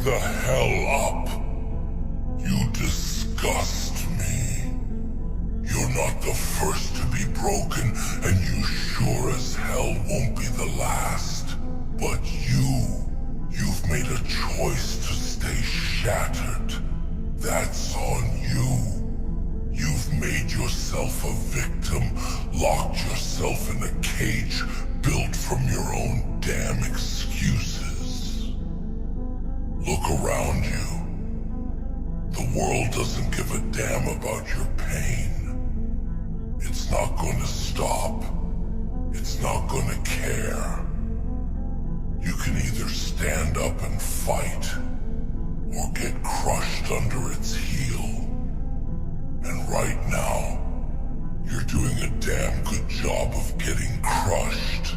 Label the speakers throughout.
Speaker 1: the hell up. You disgust me. You're not the first to be broken, and you sure as hell won't be the last. But you've made a choice to stay shattered. That's on you. You've made yourself a victim, locked yourself in a cage built from your own damn excuses. Look around you. The world doesn't give a damn about your pain. It's not going to stop. It's not going to care. You can either stand up and fight, or get crushed under its heel. And right now, you're doing a damn good job of getting crushed.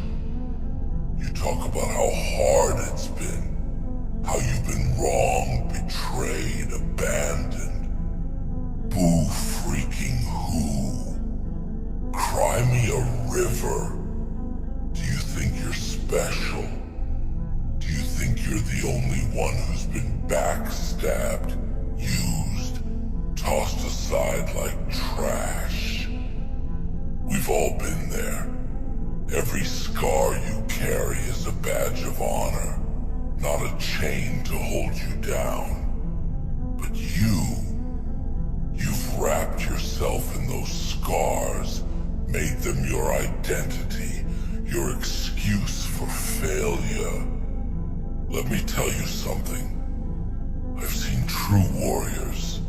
Speaker 1: You talk about how hard it's been, how you've been wronged, betrayed, abandoned. Boo freaking who? Cry me a river. Do you think you're special? Do you think you're the only one who's been backstabbed, used, tossed aside like trash? We've all been there. Every scar you carry is a badge of honor, not a chain to hold you down. But you've wrapped yourself in those scars, made them your identity, your excuse for failure. Let me tell you something. I've seen true warriors,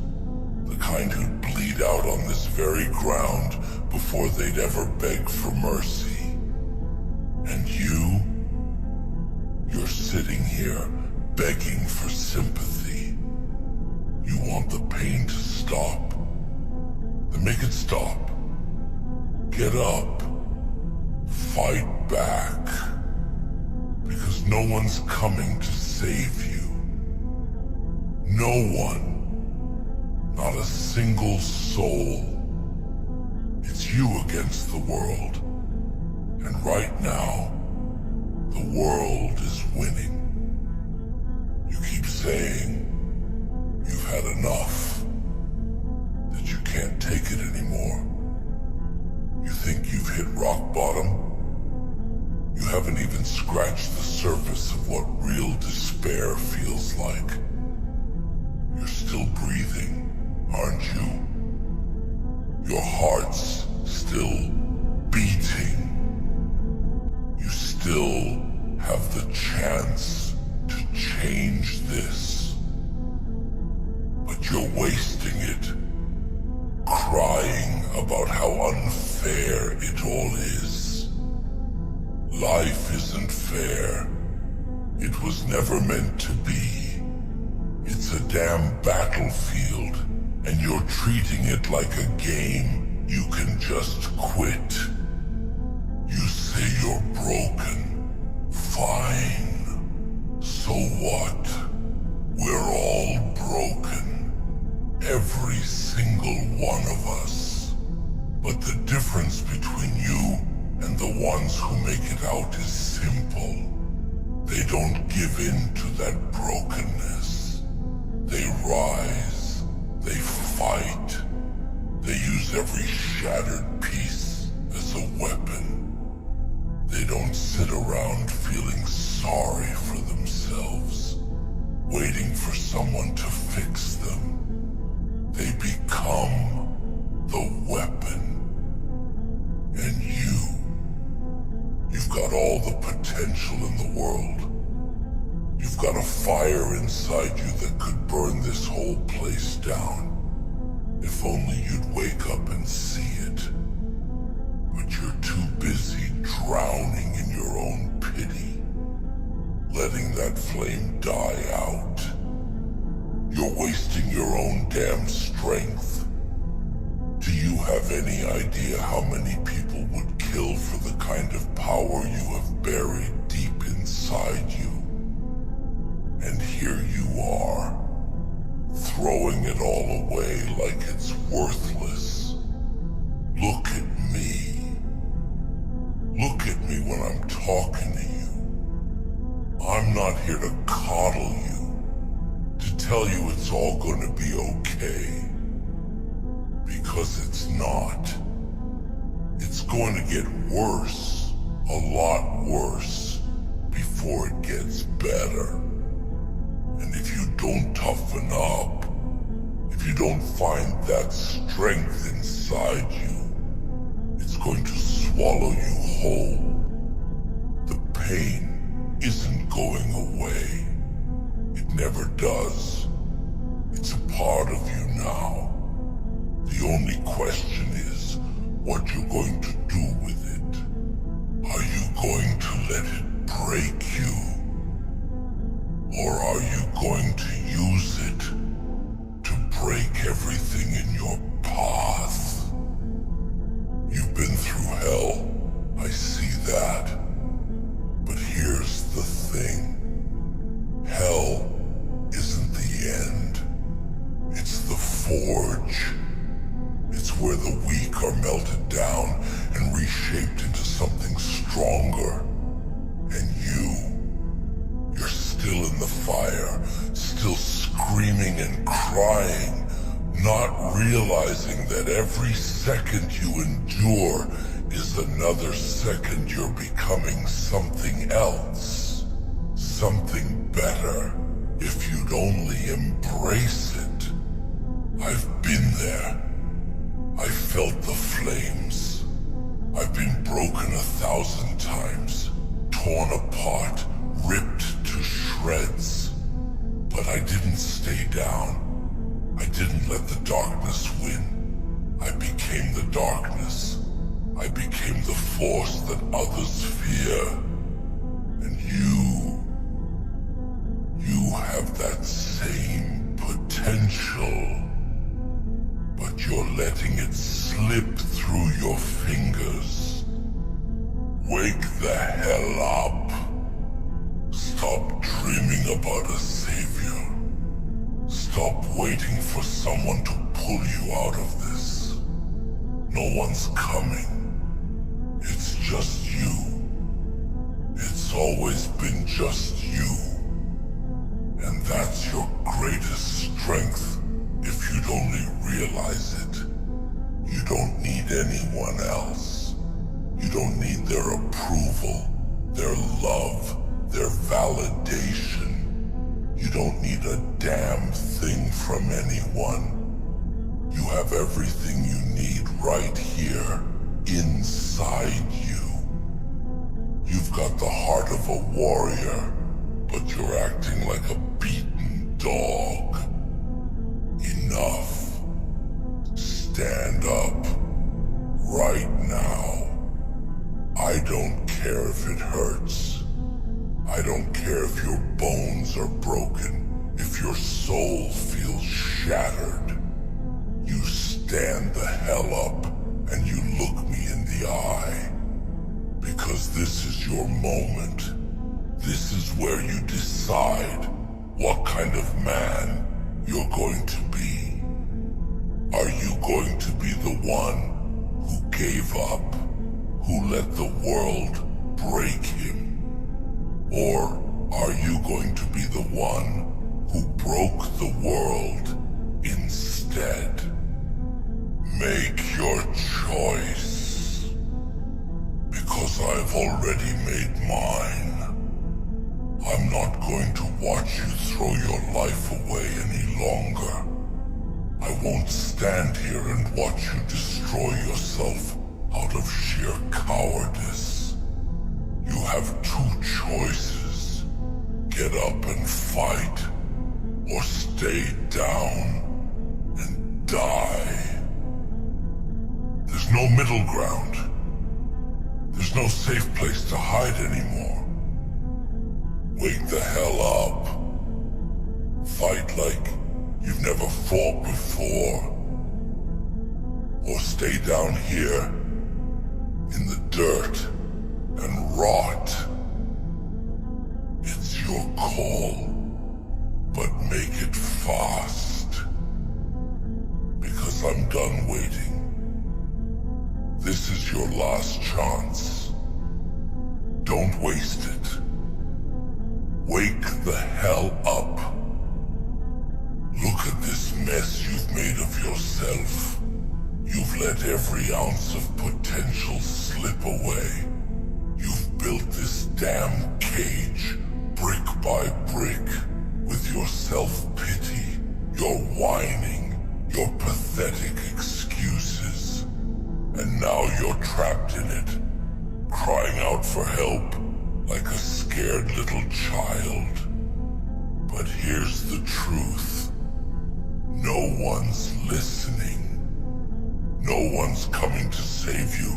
Speaker 1: the kind who'd bleed out on this very ground before they'd ever beg for mercy. And you're sitting here begging for sympathy. You want the pain to stop. Then make it stop. Get up. Fight back. Because no one's coming to save you. No one. Not a single soul. It's you against the world. And right now, the world is winning. You keep saying you've had enough, that you can't take it anymore. You think you've hit rock bottom? You haven't even scratched the surface of what real despair feels like. You're still breathing, aren't you? Your heart's still beating. You still have the chance to change this. But you're wasting it, crying about how unfair it all is. Life isn't fair. It was never meant to be. It's a damn battlefield, and you're treating it like a game you can just quit. You say you're broken. Fine. So what? We're all broken. Every single one of us. But the difference between you and the ones who make it out is simple. They don't give in to that brokenness. They rise. They fight. They use every shattered piece as a weapon. They don't sit around feeling sorry for themselves, waiting for someone to fix them. They become the weapon. And you've got all the potential in the world. You've got a fire inside you that could burn this whole place down. If only you'd wake up and see it. But you're too busy drowning in your own pity, letting that flame die out. You're wasting your own damn strength. Do you have any idea how many people would kill for the kind of power you have buried deep inside you? And here you are, throwing it all away like it's worthless. Look at me. Look at me when I'm talking to you. I'm not here to coddle you. tell you it's all gonna be okay. Because it's not. It's going to get worse, a lot worse, before it gets better. And if you don't toughen up, if you don't find that strength inside you, it's going to swallow you whole. The pain isn't going away. It never does. It's a part of you now. The only question is what you're going to do with it. Are you going to let it break you? Or are you going to use it to break everything in your path? You've been through hell, I see that. But here's the thing. Hell isn't the end. It's the forge. It's where the weak are melted down and reshaped into something stronger. And you're still in the fire, still screaming and crying, not realizing that every second you endure is another second you're becoming something else, something better, if you'd only embrace it. I've been there. I felt the flames. I've been broken 1,000 times, torn apart, ripped to shreds. But I didn't stay down. I didn't let the darkness win. I became the darkness. I became the force that others fear. And you have that same potential. But you're letting it slip through your fingers. Wake the hell up. Stop dreaming about a savior. Stop waiting for someone to pull you out of this. No one's coming. It's just you. It's always been just you. And that's your greatest strength. If you'd only realize it, you don't need anyone else. You don't need their approval, their love, their validation. You don't need a damn thing from anyone. You have everything you need right here, inside you. You've got the heart of a warrior, but you're acting like a beaten dog. Enough. Stand up. Right now. I don't care if it hurts. I don't care if your bones are broken, if your soul feels shattered. You stand the hell up and you look me in the eye. Because this is your moment. This is where you decide what kind of man you're going to be. Are you going to be the one who gave up, who let the world break him? Or are you going to be the one who broke the world instead? Make your choice. Because I've already made mine. I'm not going to watch you throw your life away any longer. I won't stand here and watch you destroy yourself out of sheer cowardice. You have two choices. Get up and fight, or stay down and die. There's no middle ground. There's no safe place to hide anymore. Wake the hell up. Fight like you've never fought before. Or stay down here in the dirt and rot. It's your call, but make it fast. Because I'm done waiting. This is your last chance. Don't waste it. Wake the hell up. mess you've made of yourself. You've let every ounce of potential slip away. You've built this damn cage, brick by brick, with your self-pity, your whining, your pathetic excuses. And now you're trapped in it, crying out for help like a scared little child. But here's the truth. No one's listening. No one's coming to save you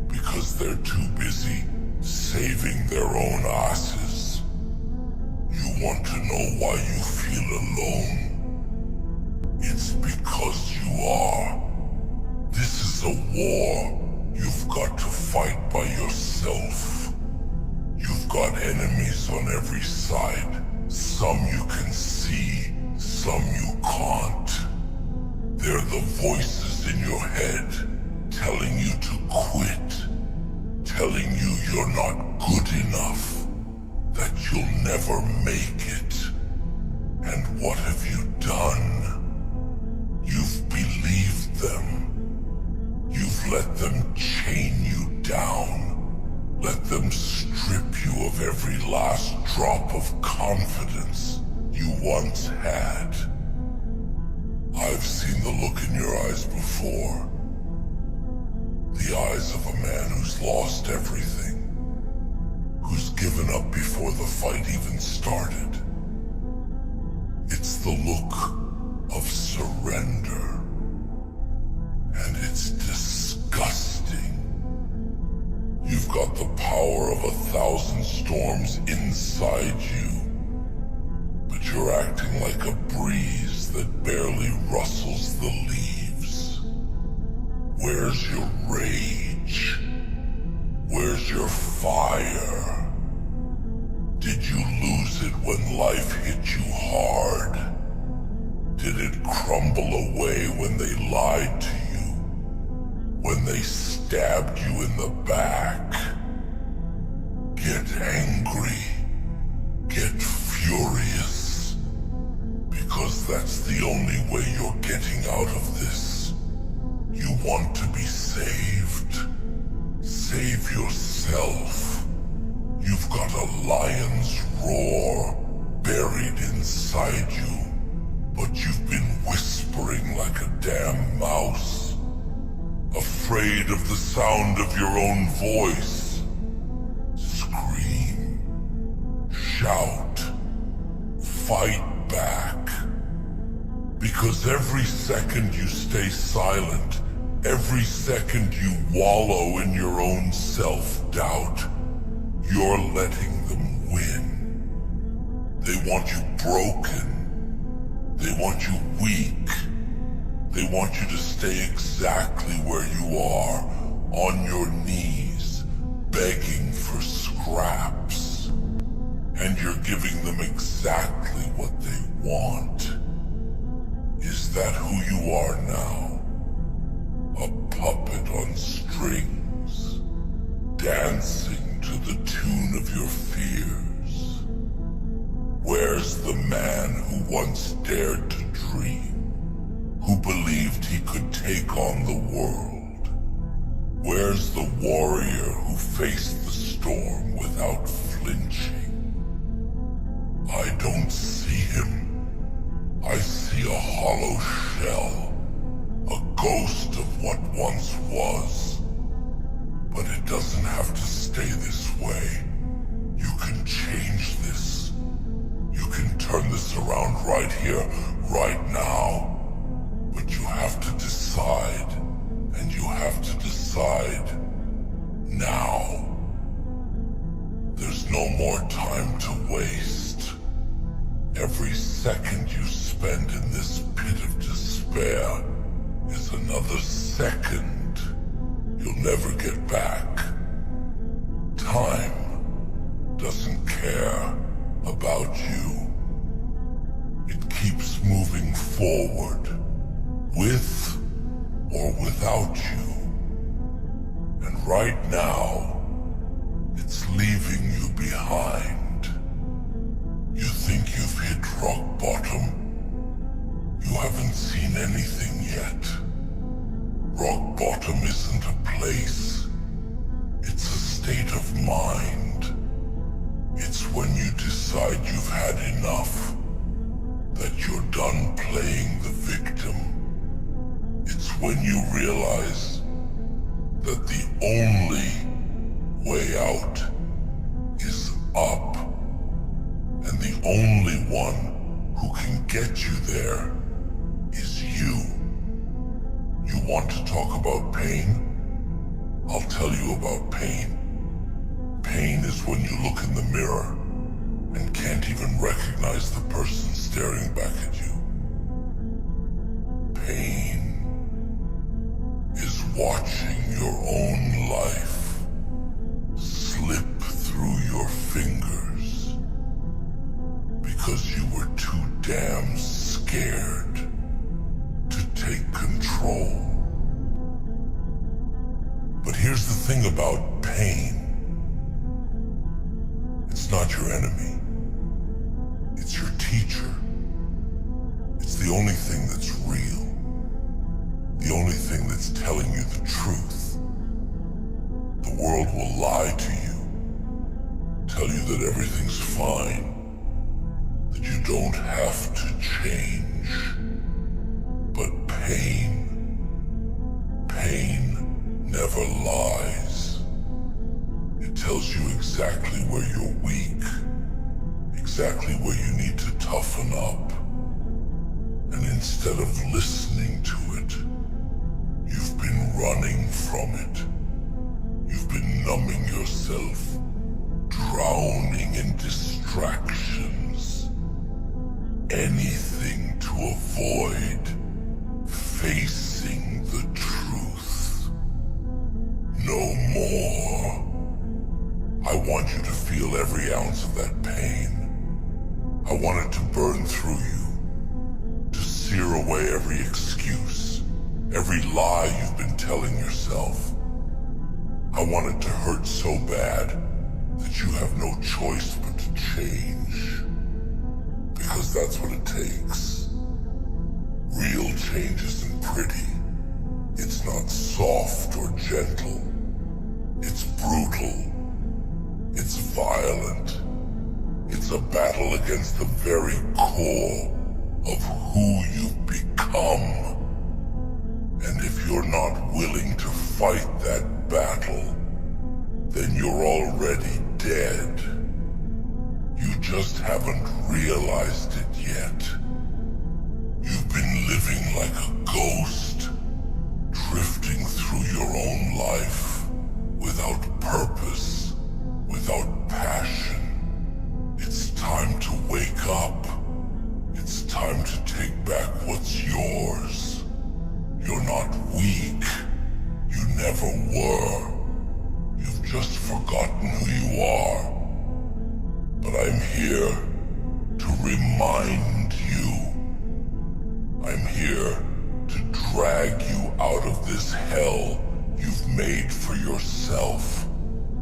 Speaker 1: because they're too busy saving their own asses. You want to know why you feel alone? It's because you are. This is a war you've got to fight by yourself. You've got enemies on every side. Some you can see, some you can't. They're the voices in your head telling you to quit, telling you you're not good enough, that you'll never make it. And what have you done? You've believed them. You've let them chain you down, let them strip you of every last drop of confidence you once had. I've seen the look in your eyes before. The eyes of a man who's lost everything, who's given up before the fight even started. It's the look of surrender, and it's disgusting. You've got the power of 1,000 storms inside you, but you're acting like a breeze that barely rustles the leaves. Where's your rage? Where's your fire? Did you lose it when life hit you hard? Did it crumble away when they lied to you? When they stabbed you in the back? Get angry. Get furious. Because that's the only way you're getting out of this. You want to be saved. Save yourself. You've got a lion's roar buried inside you, but you've been whispering like a damn mouse, afraid of the sound of your own voice. Scream. Shout. Fight back. Because every second you stay silent, every second you wallow in your own self-doubt, you're letting them win. They want you broken. They want you weak. They want you to stay exactly where you are, on your knees, begging for scraps. And you're giving them exactly what they want. Is that who you are now? A puppet on strings, dancing to the tune of your fears? Where's the man who once dared to dream, who believed he could take on the world? Where's the warrior who faced the storm without flinching? I don't see him. I see a hollow shell, a ghost of what once was. But it doesn't have to stay this way. You can change this. You can turn this around right here, right now. But you have to decide, and you have to decide now. There's no more time to waste. Every second you spend in this pit of despair is another second you'll never get back. Time doesn't care about you. It keeps moving forward, with or without you. And right now, it's leaving you behind. You think you've hit rock bottom? You haven't seen anything yet. Rock bottom isn't a place. It's a state of mind. It's when you decide you've had enough, that you're done playing the victim. It's when you realize that the only way out is up, and the only one who can get you there is you. You want to talk about pain? I'll tell you about pain. Pain is when you look in the mirror and can't even recognize the person staring back at you. Pain is watching your own life slip through your fingers because you were too damn scared to take control. But here's the thing about pain. It's not your enemy. It's your teacher. It's the only thing that's real. The only thing that's telling you the truth. The world will lie to you. Tell you that everything's fine. That you don't have to change. But pain never lies. It tells you exactly where you're weak, exactly where you need to toughen up. And instead of listening to it, you've been running from it. You've been numbing yourself, drowning in distractions. Anything to avoid facing the truth. No more. I want you to feel every ounce of that pain. I want it to burn through you, to sear away every excuse, every lie you've been telling yourself. I want it to hurt so bad that you have no choice but to change. Because that's what it takes. Real change isn't pretty. It's not soft or gentle. It's brutal. It's violent. It's a battle against the very core of who you've become. And if you're not willing to fight that battle, then you're already dead. You just haven't realized it yet. You've been living like a ghost, drifting through your own life without purpose, without passion. It's time to wake up. It's time to take back what's yours. You're not weak. You never were. You've just forgotten who you are. But I'm here to remind you. I'm here to drag you out of this hell you've made for yourself,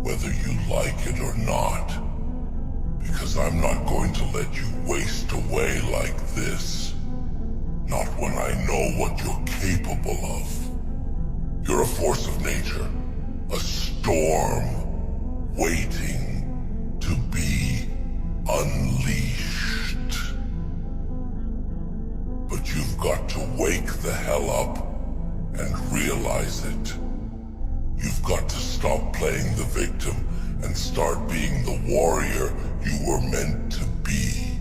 Speaker 1: whether you like it or not. Because I'm not going to let you waste away like this. Not when I know what you're capable of. You're a force of nature, a storm waiting to be unleashed. But you've got to wake the hell up and realize it. You've got to stop playing the victim and start being the warrior you were meant to be.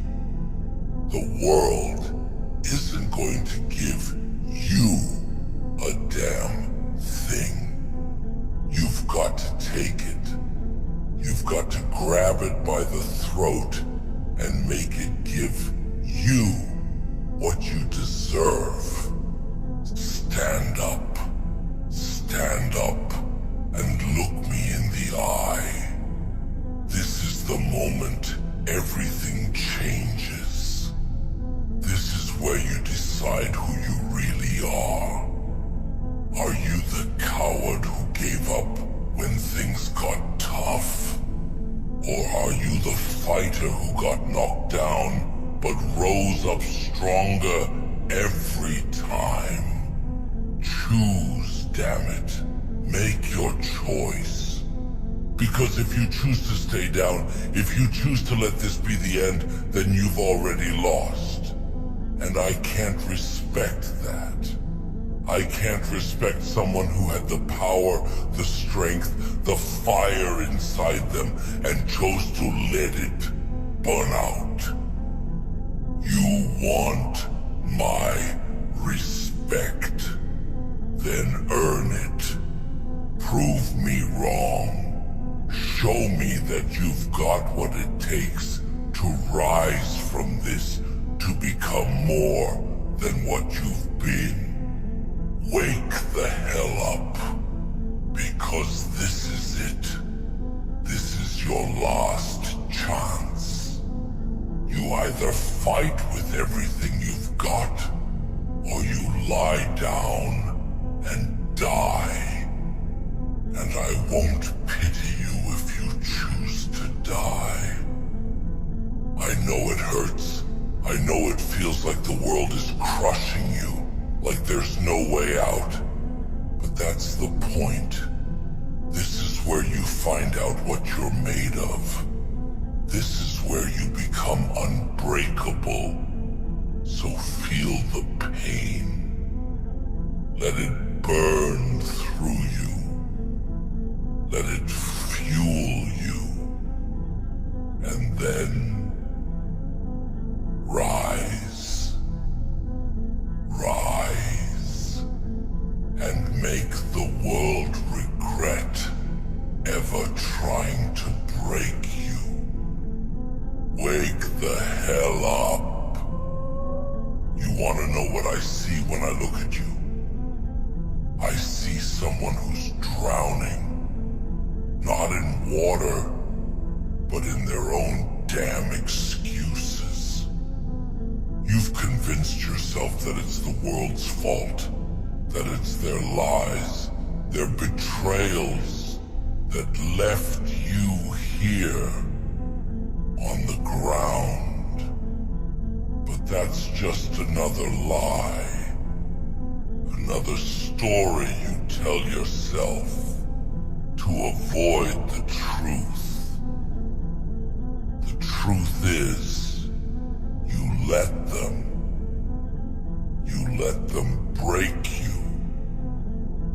Speaker 1: The world isn't going to give you a damn thing. You've got to take it. You've got to grab it by the throat and make it give you what you deserve. Stand up. Stand up and look me in the eye. This is the moment everything changes. This is where you decide who you really are. Are you the coward who gave up when things got tough? Or are you the fighter who got knocked down but rose up stronger every time. Choose, damn it. Make your choice. Because if you choose to stay down, if you choose to let this be the end, then you've already lost. And I can't respect that. I can't respect someone who had the power, the strength, the fire inside them, and chose to let it burn out. You want my respect. Then earn it. Prove me wrong. Show me that you've got what it takes to rise from this, to become more than what you've been. Wake the hell up, because this is it. This is your last chance. You either fight with everything you've got, or you lie down and die. And I won't pity you if you choose to die. I know it hurts. I know it feels like the world is crushing you, like there's no way out. But that's the point. This is where you find out what you're made of. This is where you become unbreakable. So feel the pain. Let it burn through you. Let it fuel you. And then rise. Rise. And make the world regret ever trying to break you. Wake the hell up. You want to know what I see when I look at you? I see someone who's drowning. Not in water, but in their own damn excuses. You've convinced yourself that it's the world's fault, that it's their lies, their betrayals that left you here on the ground. But that's just another lie, another story you tell yourself to avoid the truth. The truth is, you let them. You let them break you.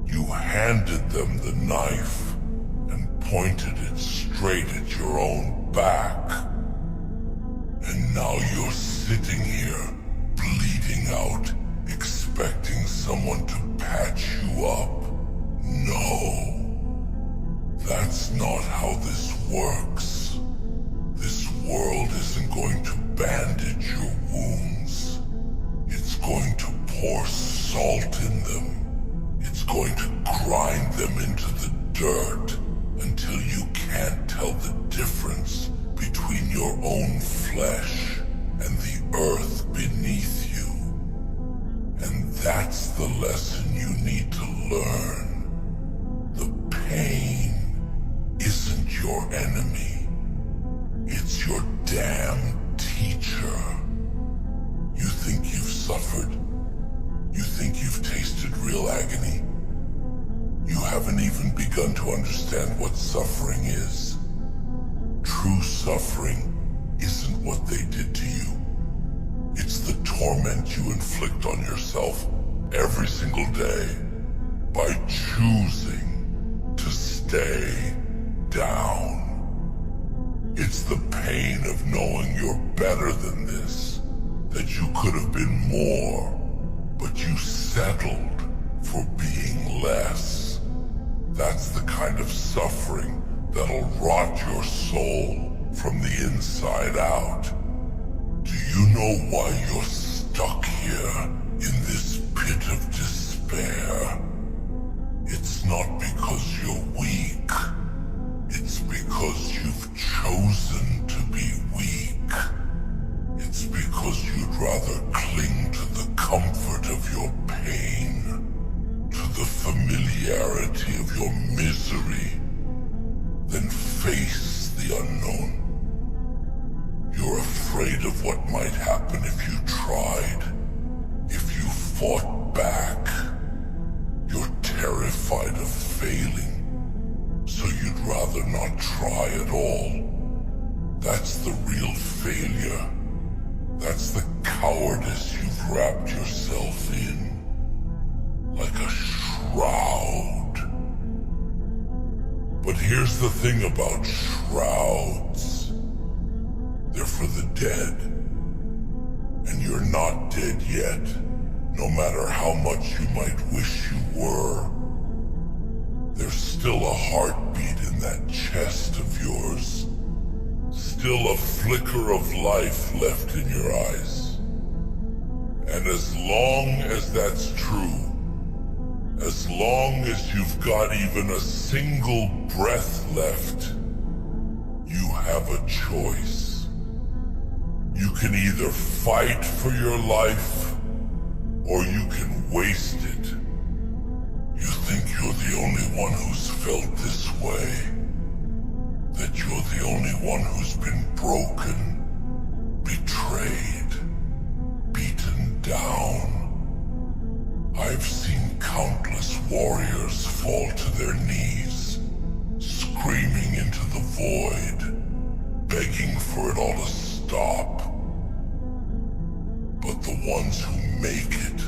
Speaker 1: You handed them the knife and pointed it straight at your own back. And now you're sitting here, bleeding out, expecting someone to patch you up. No. That's not how this works. This world isn't going to bandage your wounds. It's going to pour salt in them. It's going to grind them into the dirt until you can't tell the difference between your own flesh and the earth beneath you. And that's the lesson you need to learn. The pain isn't your enemy. It's your damn teacher. You think you've suffered? You think you've tasted real agony? You haven't even begun to understand what suffering is. True suffering isn't what they did to you. It's the torment you inflict on yourself every single day by choosing to stay down. It's the pain of knowing you're better than this, that you could have been more, but you settled for being less. That's the kind of suffering that'll rot your soul from the inside out. Do you know why you're stuck here in this pit of despair? It's not because you're weak. It's because you've chosen to be weak. It's because you'd rather cling to the comfort of your pain, to the familiarity of your misery, than face the unknown. You're afraid of what might happen if you tried, if not try at all. That's the real failure. That's the cowardice you've wrapped yourself in. Like a shroud. But here's the thing about shrouds. They're for the dead. And you're not dead yet, no matter how much you might wish you were. There's still a heartbeat in that chest of yours. Still a flicker of life left in your eyes. And as long as that's true, as long as you've got even a single breath left, you have a choice. You can either fight for your life, or you can waste it. You think you're the only one who's felt this way. That you're the only one who's been broken, betrayed, beaten down. I've seen countless warriors fall to their knees, screaming into the void, begging for it all to stop. But the ones who make it,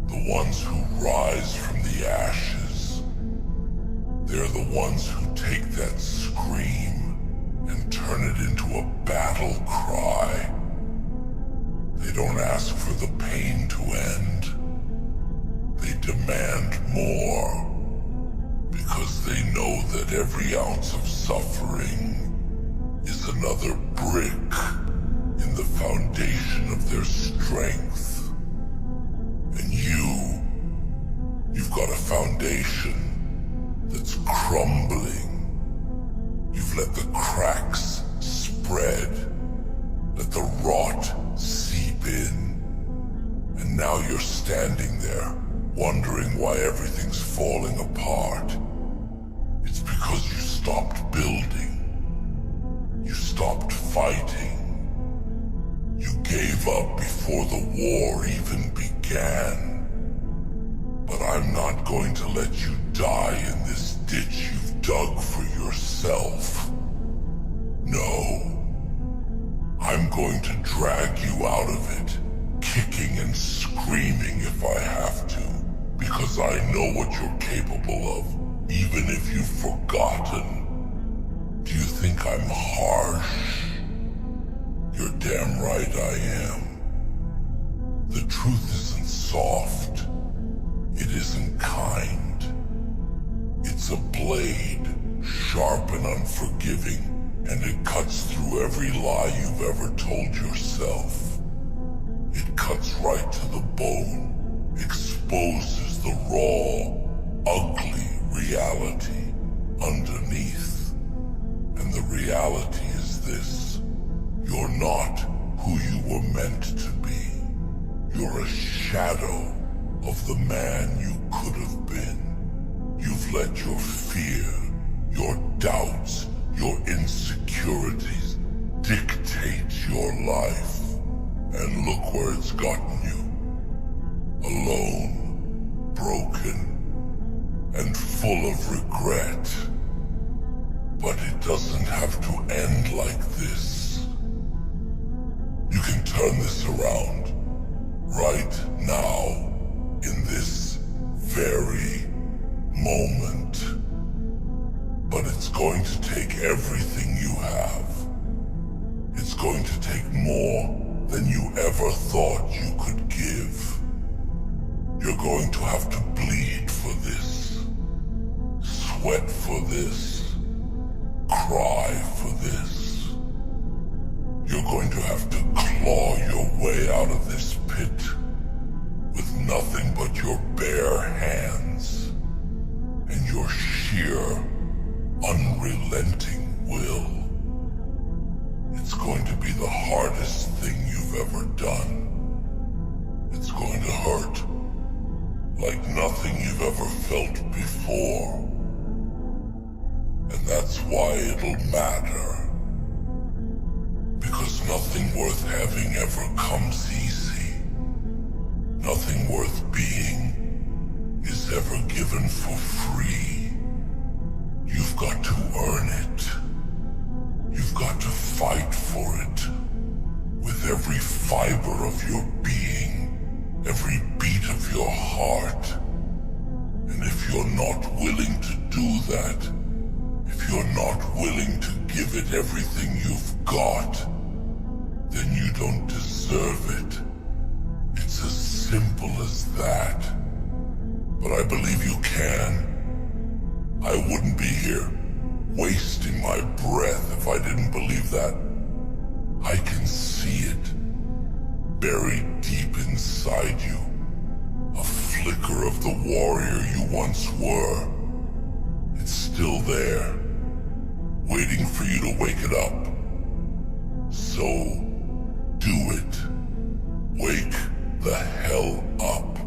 Speaker 1: the ones who rise from the ashes, they're the ones who take that scream and turn it into a battle cry. They don't ask for the pain to end. They demand more, because they know that every ounce of suffering is another brick in the foundation of their strength. And you've got a foundation that's crumbling. You've let the cracks spread, let the rot seep in, and now you're standing there, wondering why everything's falling apart. It's because you stopped building. You stopped fighting. You gave up before the war even began. But I'm not going to let you die in this ditch you've dug for yourself. No. I'm going to drag you out of it, kicking and screaming if I have to, because I know what you're capable of, even if you've forgotten. Do you think I'm harsh? You're damn right I am. The truth isn't soft. It isn't kind. It's a blade, sharp and unforgiving, and it cuts through every lie you've ever told yourself. It cuts right to the bone, exposes the raw, ugly reality underneath. And the reality is this: you're not who you were meant to be. You're a shadow of the man you could have been. You've let your fear, your doubts, your insecurities dictate your life. And look where it's gotten you. Alone, broken, and full of regret. But it doesn't have to end like this. You can turn this around, right now, in this very moment. But it's going to take everything you have. It's going to take more than you ever thought you could give. You're going to have to bleed for this, sweat for this, cry for this. You're going to have to claw your way out of this pit with nothing but your bare hands and your sheer, unrelenting will. It's going to be the hardest thing you've ever done. It's going to hurt like nothing you've ever felt before. And that's why it'll matter. Because nothing worth having ever comes easy. Nothing worth being is ever given for free. You've got to earn it. that if you're not willing to give it everything you've got, then you don't deserve it. It's as simple as that. But I believe you can. I wouldn't be here wasting my breath if I didn't believe that. I can see it, buried deep inside you. A flicker of the warrior you once were. It's still there, waiting for you to wake it up. So, do it. Wake the hell up.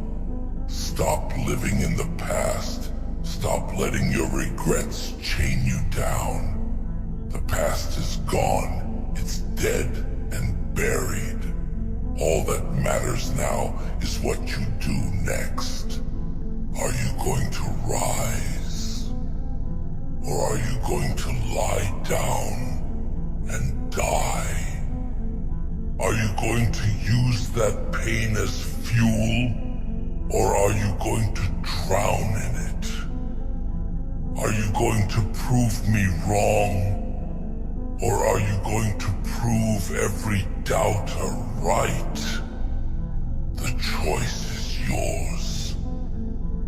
Speaker 1: Stop living in the past. Stop letting your regrets chain you down. The past is gone. It's dead and buried. All that matters now is what you do next. Are you going to rise? Or are you going to lie down and die? Are you going to use that pain as fuel? Or are you going to drown in it? Are you going to prove me wrong? Or are you going to prove every doubter right? The choice is yours,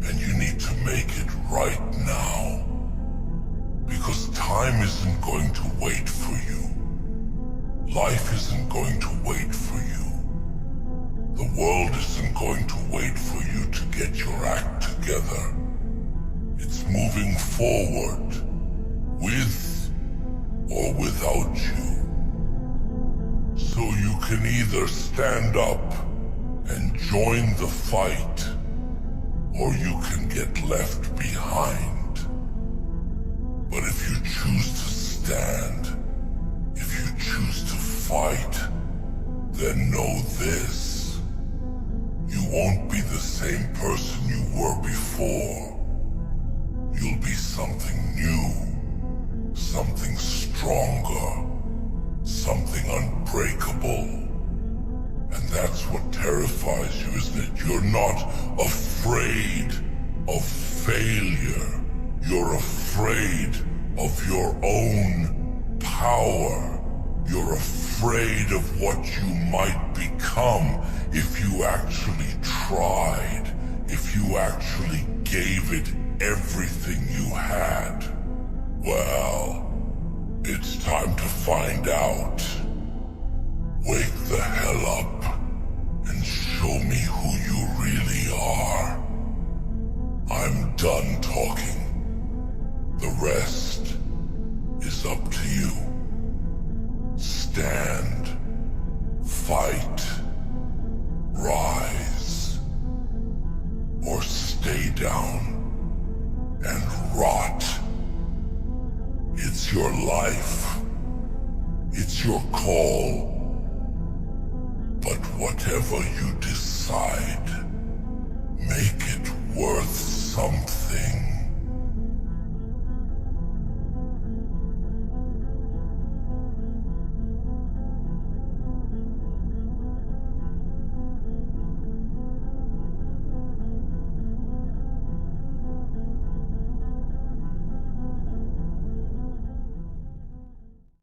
Speaker 1: and you need to make it right now. Because time isn't going to wait for you. Life isn't going to wait for you. The world isn't going to wait for you to get your act together. It's moving forward, with or without you. So you can either stand up and join the fight, or you can get left behind. But if you choose to stand, if you choose to fight, then know this. You won't be the same person you were before. You'll be something new, something stronger, something unbreakable. And that's what terrifies you, isn't it? You're not afraid of failure. You're afraid of your own power. You're afraid of what you might become if you actually tried, if you actually gave it everything you had. Well, it's time to find out. Wake the hell up and show me who you really are. I'm done talking. The rest is up to you. Stand, fight, rise, or stay down and rot. It's your life. It's your call. But whatever you decide, make it worth something.